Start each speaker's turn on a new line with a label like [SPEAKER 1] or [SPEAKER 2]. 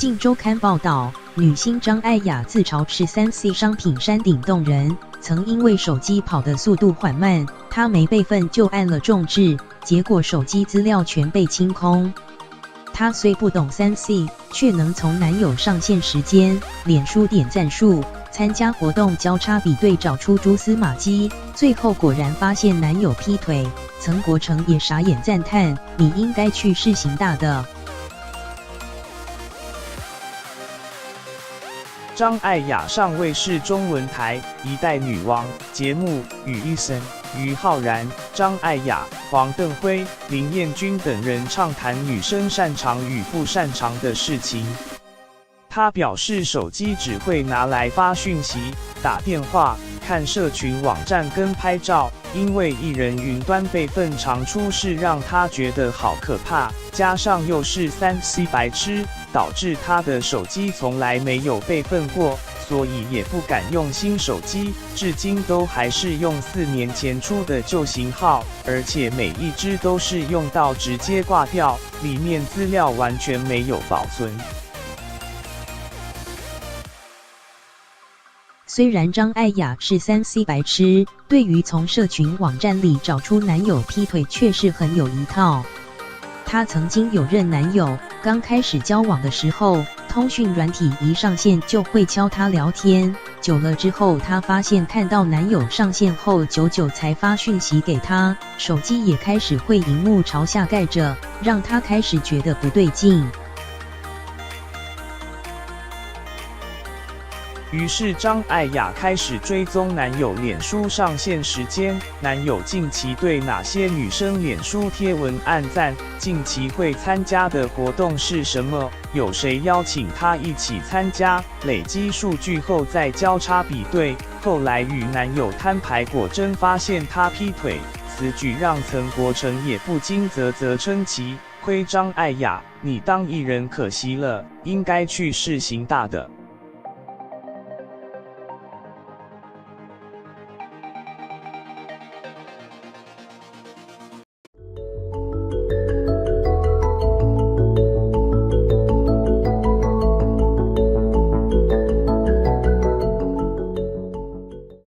[SPEAKER 1] 镜周刊报道，女星张艾雅自嘲是3C 商品山顶洞人，曾因为手机跑的速度缓慢，她没备份就按了重置，结果手机资料全被清空。她虽不懂3C，却能从男友上线时间、脸书点赞数、参加活动交叉比对找出蛛丝马迹，最后果然发现男友劈腿。曾国成也傻眼赞叹：“你应该去世行大的。”
[SPEAKER 2] 张艾雅上卫视中文台《一代女王》节目，与伊森、于浩然、张艾雅、黄邓辉、林彦君等人畅谈女生擅长与不擅长的事情。她表示，手机只会拿来发讯息、打电话、看社群网站跟拍照，因为艺人云端备份常出事，让她觉得好可怕。加上又是3C 白痴，导致她的手机从来没有备份过，所以也不敢用新手机，至今都还是用4年前出的旧型号，而且每一只都是用到直接挂掉，里面资料完全没有保存。
[SPEAKER 1] 虽然张艾雅是3C 白痴，对于从社群网站里找出男友劈腿却是很有一套。她曾经有任男友，刚开始交往的时候，通讯软体一上线就会敲她聊天，久了之后她发现看到男友上线后久久才发讯息给她，手机也开始会萤幕朝下盖着，让她开始觉得不对劲。
[SPEAKER 2] 于是张艾雅开始追踪男友脸书上线时间，男友近期对哪些女生脸书贴文按赞，近期会参加的活动是什么，有谁邀请他一起参加，累积数据后再交叉比对，后来与男友摊牌，果真发现他劈腿，此举让曾国成也不禁啧啧称奇，亏张艾雅，你当艺人可惜了，应该去世行大的。